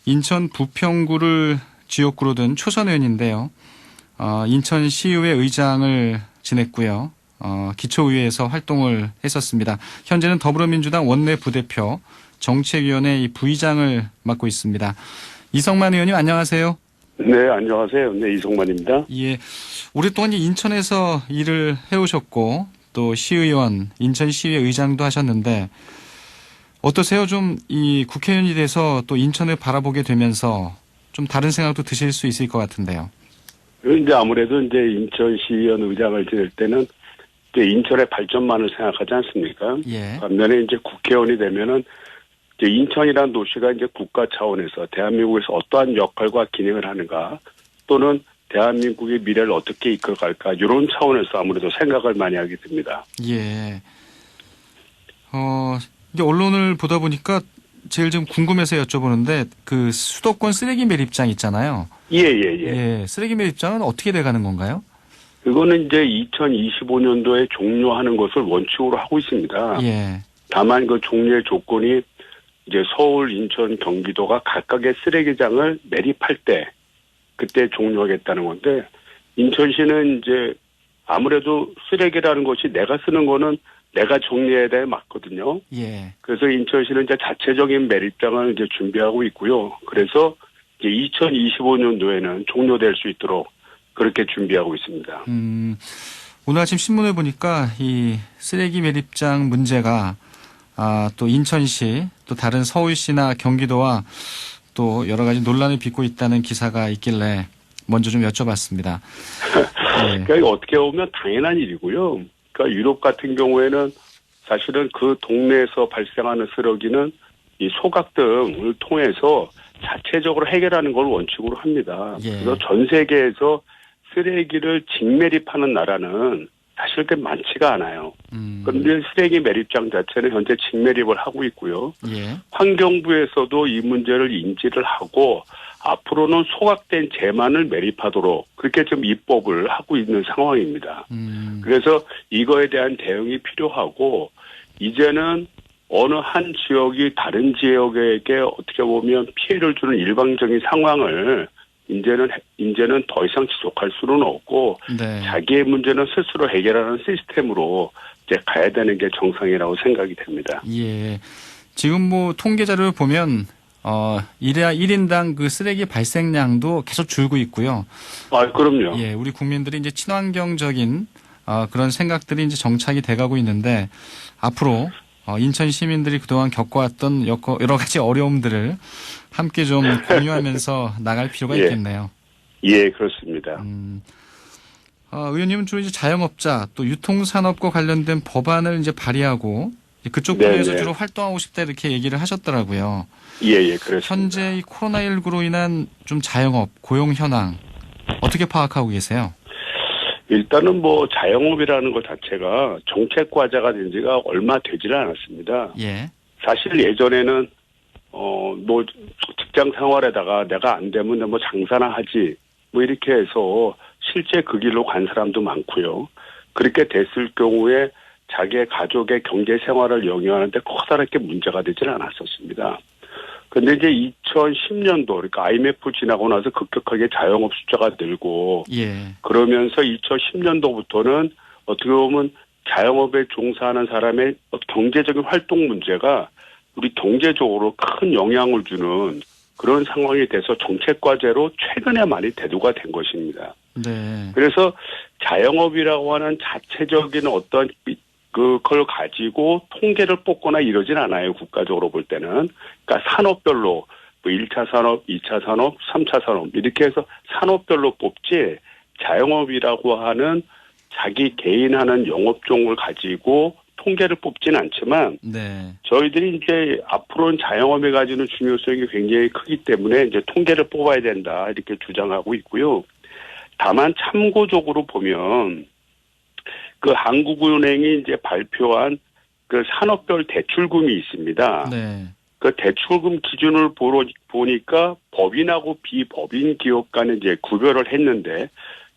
인천 부평구를 지역구로 둔 초선 의원인데요. 인천시의회 의장을 지냈고요. 기초의회에서 활동을 했었습니다. 현재는 더불어민주당 원내 부대표 정책위원회 이 부의장을 맡고 있습니다. 이성만 의원님 안녕하세요. 네, 안녕하세요. 네, 이성만입니다. 예, 오랫동안 인천에서 일을 해오셨고 또 시의원, 인천시의회 의장도 하셨는데 어떠세요? 좀 이 국회의원이 돼서 또 인천을 바라보게 되면서 좀 다른 생각도 드실 수 있을 것 같은데요. 이제 아무래도 이제 인천시의원 의장을 지낼 때는 이제 인천의 발전만을 생각하지 않습니까? 예. 반면에 이제 국회의원이 되면은 이제 인천이라는 도시가 이제 국가 차원에서 대한민국에서 어떠한 역할과 기능을 하는가 또는 대한민국의 미래를 어떻게 이끌어갈까 이런 차원에서 아무래도 생각을 많이 하게 됩니다. 예. 이제 언론을 보다 보니까 제일 좀 궁금해서 여쭤보는데 그 수도권 쓰레기 매립장 있잖아요. 예. 쓰레기 매립장은 어떻게 돼가는 건가요? 그거는 이제 2025년도에 종료하는 것을 원칙으로 하고 있습니다. 예. 다만 그 종료의 조건이 이제 서울, 인천, 경기도가 각각의 쓰레기장을 매립할 때 그때 종료하겠다는 건데 인천시는 이제 아무래도 쓰레기라는 것이 내가 쓰는 거는 내가 정리해야 돼 맞거든요. 예. 그래서 인천시는 이제 자체적인 매립장을 이제 준비하고 있고요. 그래서 이제 2025년도에는 종료될 수 있도록 그렇게 준비하고 있습니다. 오늘 아침 신문을 보니까 이 쓰레기 매립장 문제가 또 인천시 또 다른 서울시나 경기도와 또 여러 가지 논란을 빚고 있다는 기사가 있길래 먼저 좀 여쭤봤습니다. 예. 그러니까 어떻게 보면 당연한 일이고요. 그러니까 유럽 같은 경우에는 사실은 그 동네에서 발생하는 쓰레기는 이 소각 등을 통해서 자체적으로 해결하는 걸 원칙으로 합니다. 예. 그래서 전 세계에서 쓰레기를 직매립하는 나라는 사실 그렇게 많지가 않아요. 그런데 쓰레기 매립장 자체는 현재 직매립을 하고 있고요. 예. 환경부에서도 이 문제를 인지를 하고 앞으로는 소각된 재만을 매립하도록 그렇게 좀 입법을 하고 있는 상황입니다. 그래서 이거에 대한 대응이 필요하고 이제는 어느 한 지역이 다른 지역에게 어떻게 보면 피해를 주는 일방적인 상황을 이제는 더 이상 지속할 수는 없고 네. 자기의 문제는 스스로 해결하는 시스템으로 이제 가야 되는 게 정상이라고 생각이 됩니다. 예. 지금 뭐 통계 자료를 보면 1인당 그 쓰레기 발생량도 계속 줄고 있고요. 그럼요. 예, 우리 국민들이 이제 친환경적인 그런 생각들이 이제 정착이 돼가고 있는데 앞으로 인천 시민들이 그동안 겪어왔던 여러 가지 어려움들을 함께 좀 공유하면서 나갈 필요가 있겠네요. 예, 그렇습니다. 의원님은 주로 이제 자영업자 또 유통산업과 관련된 법안을 이제 발의하고 그쪽 분야에서 주로 활동하고 싶다 이렇게 얘기를 하셨더라고요. 예, 그렇습니다. 현재 이 코로나19로 인한 좀 자영업, 고용 현황 어떻게 파악하고 계세요? 일단은 뭐 자영업이라는 것 자체가 정책 과제가 된 지가 얼마 되지를 않았습니다. 예. 사실 예전에는 뭐 직장 생활에다가 내가 안 되면 뭐 장사나 하지 뭐 이렇게 해서 실제 그 길로 간 사람도 많고요. 그렇게 됐을 경우에 자기의 가족의 경제 생활을 영위하는데 커다랗게 문제가 되지는 않았었습니다. 근데 이제 2010년도 그러니까 IMF 지나고 나서 급격하게 자영업 숫자가 늘고 그러면서 2010년도부터는 어떻게 보면 자영업에 종사하는 사람의 경제적인 활동 문제가 우리 경제적으로 큰 영향을 주는 그런 상황이 돼서 정책 과제로 최근에 많이 대두가 된 것입니다. 네. 그래서 자영업이라고 하는 자체적인 어떤 그걸 가지고 통계를 뽑거나 이러진 않아요. 국가적으로 볼 때는. 그러니까 산업별로 뭐 1차 산업, 2차 산업, 3차 산업 이렇게 해서 산업별로 뽑지 자영업이라고 하는 자기 개인 하는 영업종을 가지고 통계를 뽑지는 않지만 저희들이 이제 앞으로는 자영업에 가지는 중요성이 굉장히 크기 때문에 이제 통계를 뽑아야 된다 이렇게 주장하고 있고요. 다만 참고적으로 보면 그 한국은행이 이제 발표한 그 산업별 대출금이 있습니다. 그 대출금 기준을 보니까 법인하고 비법인 기업 간에 이제 구별을 했는데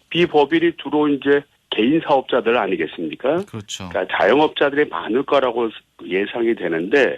비법인이 주로 이제 개인 사업자들 아니겠습니까? 그렇죠. 그러니까 자영업자들이 많을 거라고 예상이 되는데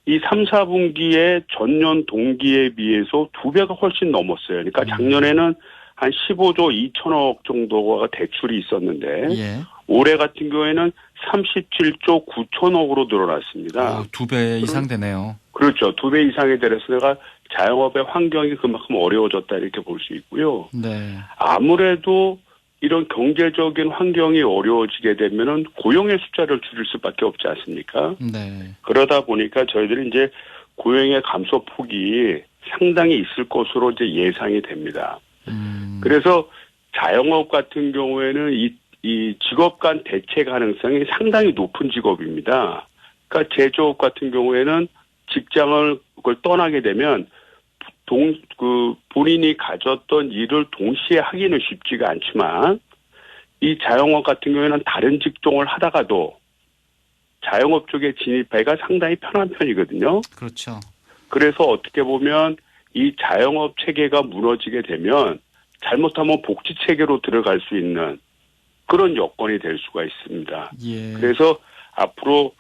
이 3, 4분기에 전년 동기에 비해서 2배가 훨씬 넘었어요. 그러니까 작년에는 한 15조 2천억 정도가 대출이 있었는데 예. 올해 같은 경우에는 37조 9천억으로 늘어났습니다. 2배 이상 되네요. 그렇죠. 2배 이상이 되어서 내가 자영업의 환경이 그만큼 어려워졌다 이렇게 볼 수 있고요. 네. 아무래도 이런 경제적인 환경이 어려워지게 되면은 고용의 숫자를 줄일 수밖에 없지 않습니까? 네. 그러다 보니까 저희들이 이제 고용의 감소 폭이 상당히 있을 것으로 이제 예상이 됩니다. 그래서 자영업 같은 경우에는 이 직업 간 대체 가능성이 상당히 높은 직업입니다. 그러니까 제조업 같은 경우에는 직장을 그걸 떠나게 되면 본인이 가졌던 일을 동시에 하기는 쉽지가 않지만 이 자영업 같은 경우에는 다른 직종을 하다가도 자영업 쪽에 진입하기가 상당히 편한 편이거든요. 그렇죠. 그래서 어떻게 보면 이 자영업 체계가 무너지게 되면 잘못하면 복지 체계로 들어갈 수 있는 그런 여건이 될 수가 있습니다. 예. 그래서 앞으로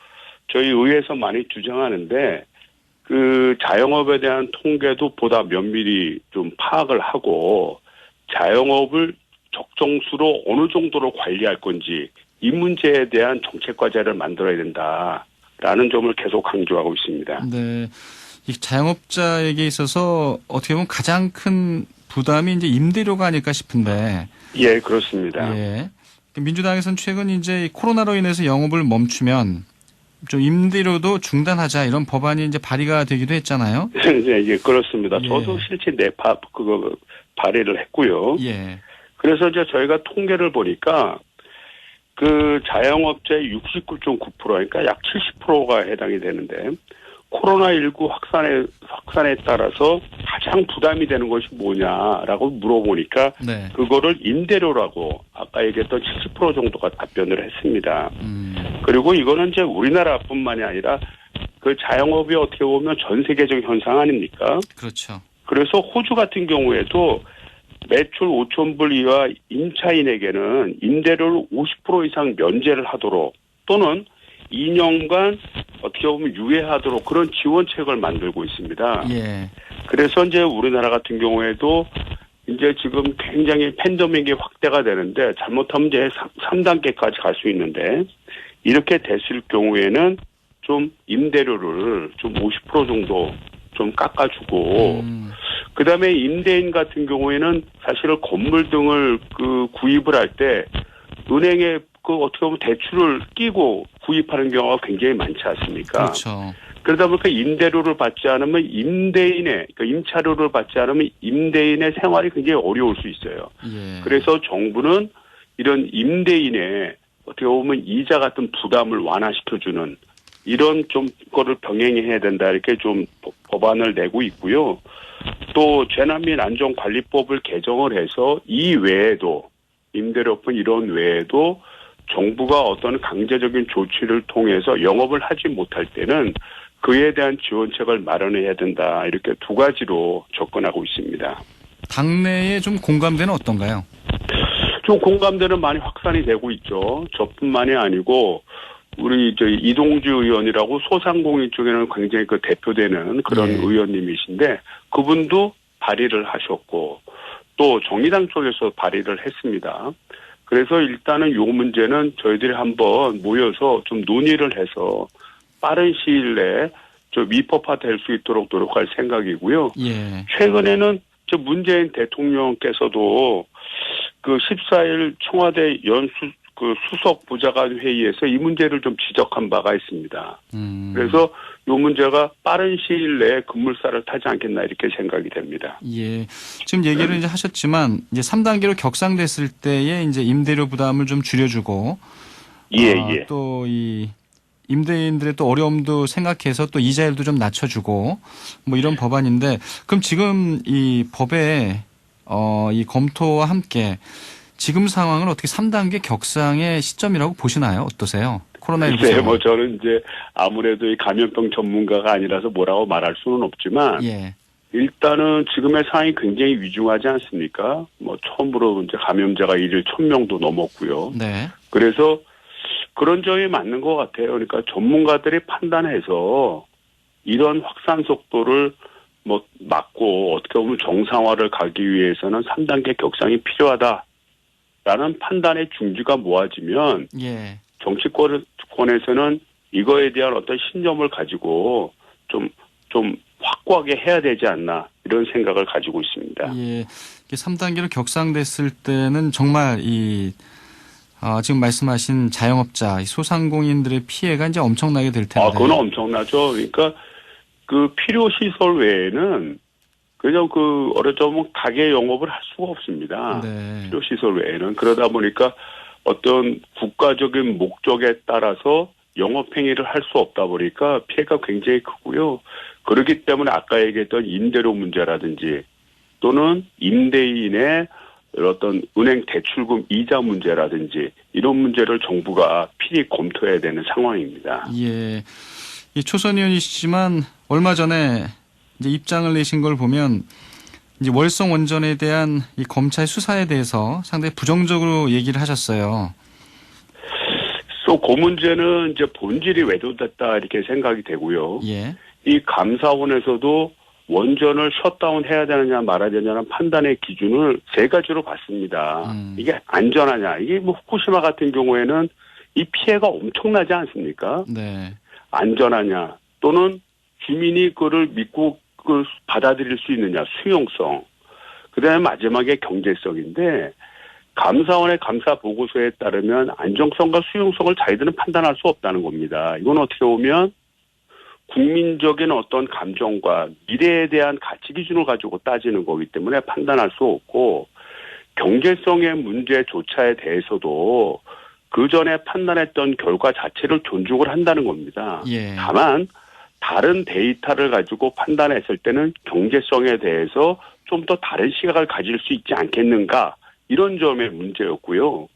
저희 의회에서 많이 주장하는데 그 자영업에 대한 통계도 보다 면밀히 좀 파악을 하고 자영업을 적정수로 어느 정도로 관리할 건지 이 문제에 대한 정책 과제를 만들어야 된다라는 점을 계속 강조하고 있습니다. 네. 이 자영업자에게 있어서 어떻게 보면 가장 큰 부담이 이제 임대료가 아닐까 싶은데. 예, 그렇습니다. 예. 민주당에서는 최근 이제 코로나로 인해서 영업을 멈추면 좀 임대료도 중단하자 이런 법안이 이제 발의가 되기도 했잖아요. 예, 그렇습니다. 예. 저도 실제 그거 발의를 했고요. 예. 그래서 이제 저희가 통계를 보니까 그 자영업자의 69.9% 그러니까 약 70%가 해당이 되는데 코로나19 확산에 따라서 가장 부담이 되는 것이 뭐냐라고 물어보니까 네. 그거를 임대료라고 아까 얘기했던 70% 정도가 답변을 했습니다. 그리고 이거는 이제 우리나라뿐만이 아니라 그 자영업이 어떻게 보면 전 세계적 현상 아닙니까? 그렇죠. 그래서 호주 같은 경우에도 매출 5,000불 이하 임차인에게는 임대료를 50% 이상 면제를 하도록 또는 2년간 어떻게 보면 유예하도록 그런 지원책을 만들고 있습니다. 예. 그래서 이제 우리나라 같은 경우에도 이제 지금 굉장히 팬데믹이 확대가 되는데 잘못하면 이제 3단계까지 갈 수 있는데 이렇게 됐을 경우에는 좀 임대료를 좀 50% 정도 좀 깎아주고 그다음에 임대인 같은 경우에는 사실은 건물 등을 그 구입을 할 때 은행에 그 어떻게 보면 대출을 끼고 구입하는 경우가 굉장히 많지 않습니까? 그렇죠. 그러다 보니까 임대료를 받지 않으면 그러니까 임차료를 받지 않으면 임대인의 생활이 굉장히 어려울 수 있어요. 예. 그래서 정부는 이런 임대인의 어떻게 보면 이자 같은 부담을 완화시켜주는 이런 좀 거를 병행해야 된다 이렇게 좀 법안을 내고 있고요. 또 재난민 안전관리법을 개정을 해서 이 외에도 임대료뿐 이런 외에도 정부가 어떤 강제적인 조치를 통해서 영업을 하지 못할 때는 그에 대한 지원책을 마련해야 된다. 이렇게 두 가지로 접근하고 있습니다. 당내에 좀 공감대는 어떤가요? 좀 공감대는 많이 확산이 되고 있죠. 저뿐만이 아니고 우리 이동주 의원이라고 소상공인 쪽에는 굉장히 그 대표되는 그런 예. 의원님이신데 그분도 발의를 하셨고 또 정의당 쪽에서 발의를 했습니다. 그래서 일단은 요 문제는 저희들이 한번 모여서 좀 논의를 해서 빠른 시일 내에 좀 위법화될 수 있도록 노력할 생각이고요. 예. 최근에는 저 문재인 대통령께서도 그 14일 청와대 수석 보좌관 회의에서 이 문제를 좀 지적한 바가 있습니다. 그래서 이 문제가 빠른 시일 내에 급물살을 타지 않겠나 이렇게 생각이 됩니다. 예. 지금 얘기를 이제 하셨지만 이제 3단계로 격상됐을 때에 이제 임대료 부담을 좀 줄여주고 예. 또 이 임대인들의 또 어려움도 생각해서 또 이자율도 좀 낮춰주고 뭐 이런 법안인데 그럼 지금 이 법의 이 검토와 함께 지금 상황은 어떻게 3단계 격상의 시점이라고 보시나요? 어떠세요? 코로나19 네, 상황. 저는 이제 아무래도 이 감염병 전문가가 아니라서 뭐라고 말할 수는 없지만 예. 일단은 지금의 상황이 굉장히 위중하지 않습니까? 뭐 처음으로 이제 감염자가 1일 1,000명도 넘었고요. 네. 그래서 그런 점이 맞는 것 같아요. 그러니까 전문가들이 판단해서 이런 확산 속도를 뭐 막고 어떻게 보면 정상화를 가기 위해서는 3단계 격상이 필요하다라는 판단의 중지가 모아지면 예. 정치권에서는 이거에 대한 어떤 신념을 가지고 좀 확고하게 해야 되지 않나 이런 생각을 가지고 있습니다. 예. 3단계로 격상됐을 때는 정말 지금 말씀하신 자영업자, 이 소상공인들의 피해가 이제 엄청나게 될 텐데. 그건 엄청나죠. 그러니까 그 필요 시설 외에는 그냥 어쩌면 가게 영업을 할 수가 없습니다. 네. 필요 시설 외에는. 그러다 보니까 어떤 국가적인 목적에 따라서 영업 행위를 할 수 없다 보니까 피해가 굉장히 크고요. 그렇기 때문에 아까 얘기했던 임대료 문제라든지 또는 임대인의 어떤 은행 대출금 이자 문제라든지 이런 문제를 정부가 필히 검토해야 되는 상황입니다. 예. 이 초선 의원이시지만 얼마 전에 이제 입장을 내신 걸 보면 이제 월성 원전에 대한 이 검찰 수사에 대해서 상당히 부정적으로 얘기를 하셨어요. 그 문제는 이제 본질이 외도됐다 이렇게 생각이 되고요. 예. 이 감사원에서도 원전을 셧다운 해야 되느냐 말아야 되느냐는 판단의 기준을 세 가지로 봤습니다. 이게 안전하냐. 이게 뭐 후쿠시마 같은 경우에는 이 피해가 엄청나지 않습니까? 네. 안전하냐 또는 주민이 그걸 믿고 받아들일 수 있느냐 수용성. 그다음에 마지막에 경제성인데 감사원의 감사 보고서에 따르면 안정성과 수용성을 자기들은 판단할 수 없다는 겁니다. 이건 어떻게 보면 국민적인 어떤 감정과 미래에 대한 가치 기준을 가지고 따지는 거기 때문에 판단할 수 없고 경제성의 문제조차에 대해서도 그 전에 판단했던 결과 자체를 존중을 한다는 겁니다. 예. 다만 다른 데이터를 가지고 판단했을 때는 경제성에 대해서 좀 더 다른 시각을 가질 수 있지 않겠는가 이런 점의 문제였고요.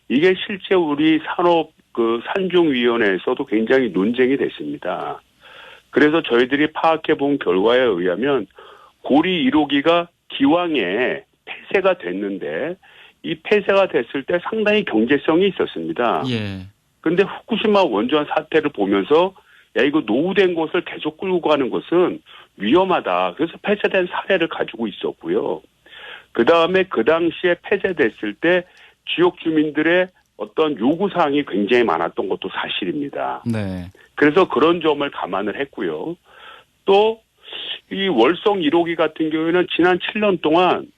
이게 실제 우리 산업 산중위원회에서도 굉장히 논쟁이 됐습니다. 그래서 저희들이 파악해 본 결과에 의하면 고리 1호기가 기왕에 폐쇄가 됐는데 이 폐쇄가 됐을 때 상당히 경제성이 있었습니다. 예. 그런데 후쿠시마 원전 사태를 보면서 야 이거 노후된 곳을 계속 끌고 가는 것은 위험하다. 그래서 폐쇄된 사례를 가지고 있었고요. 그다음에 그 당시에 폐쇄됐을 때 지역 주민들의 어떤 요구사항이 굉장히 많았던 것도 사실입니다. 네. 그래서 그런 점을 감안을 했고요. 또 이 월성 1호기 같은 경우에는 지난 7년 동안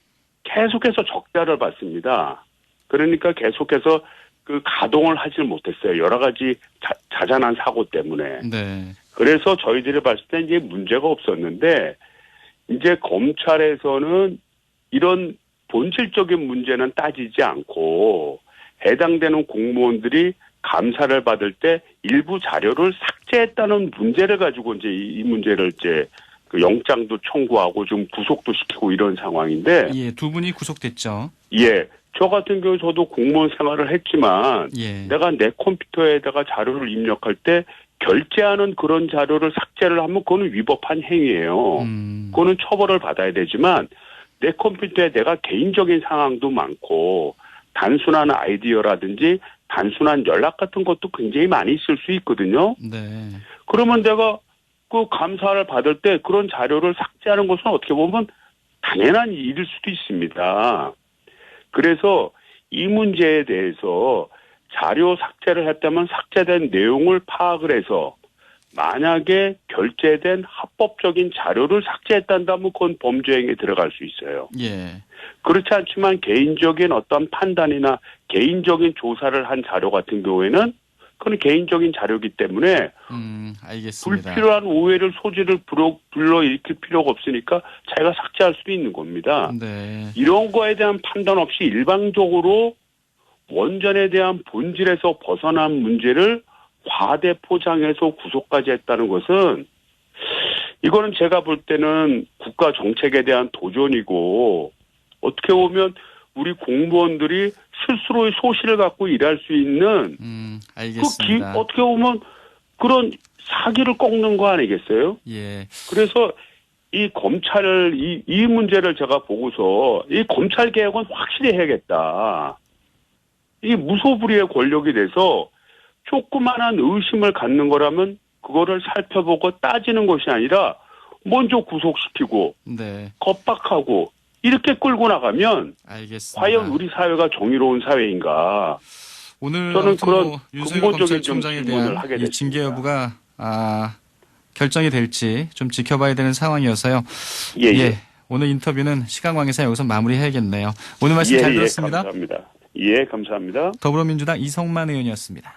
계속해서 적자를 봤습니다. 그러니까 계속해서 가동을 하질 못했어요. 여러 가지 자잘한 사고 때문에. 네. 그래서 저희들이 봤을 때 이제 문제가 없었는데 이제 검찰에서는 이런 본질적인 문제는 따지지 않고 해당되는 공무원들이 감사를 받을 때 일부 자료를 삭제했다는 문제를 가지고 이제 이 문제를 이제 영장도 청구하고 좀 구속도 시키고 이런 상황인데. 예, 두 분이 구속됐죠. 예. 저 같은 경우 저도 공무원 생활을 했지만 예. 내가 내 컴퓨터에다가 자료를 입력할 때 결제하는 그런 자료를 삭제를 하면 그거는 위법한 행위예요. 그거는 처벌을 받아야 되지만 내 컴퓨터에 내가 개인적인 상황도 많고 단순한 아이디어라든지 단순한 연락 같은 것도 굉장히 많이 있을 수 있거든요. 네. 그러면 내가 그 감사를 받을 때 그런 자료를 삭제하는 것은 어떻게 보면 당연한 일일 수도 있습니다. 그래서 이 문제에 대해서 자료 삭제를 했다면 삭제된 내용을 파악을 해서 만약에 결제된 합법적인 자료를 삭제했다면 그건 범죄행위에 들어갈 수 있어요. 예. 그렇지 않지만 개인적인 어떤 판단이나 개인적인 조사를 한 자료 같은 경우에는 그건 개인적인 자료이기 때문에 알겠습니다. 불필요한 오해를 소지를 불러일으킬 필요가 없으니까 자기가 삭제할 수도 있는 겁니다. 네. 이런 거에 대한 판단 없이 일방적으로 원전에 대한 본질에서 벗어난 문제를 과대 포장해서 구속까지 했다는 것은 이거는 제가 볼 때는 국가 정책에 대한 도전이고 어떻게 보면 우리 공무원들이 스스로의 소신을 갖고 일할 수 있는 알겠습니다. 어떻게 보면 그런 사기를 꺾는 거 아니겠어요? 예. 그래서 이 검찰을 이 문제를 제가 보고서 이 검찰 개혁은 확실히 해야겠다. 이 무소불위의 권력이 돼서 조그만한 의심을 갖는 거라면 그거를 살펴보고 따지는 것이 아니라 먼저 구속시키고 네. 겁박하고 이렇게 끌고 나가면 알겠습니다. 과연 우리 사회가 정의로운 사회인가? 오늘 저는 아무튼 그런 뭐 윤석열 근본적인 좀 검찰총장에 질문을 대한 하게 이 징계 됐습니다. 여부가 결정이 될지 좀 지켜봐야 되는 상황이어서요. 예. 오늘 인터뷰는 시간 관계상 여기서 마무리해야겠네요. 오늘 말씀 잘 들었습니다. 감사합니다. 예, 감사합니다. 더불어민주당 이성만 의원이었습니다.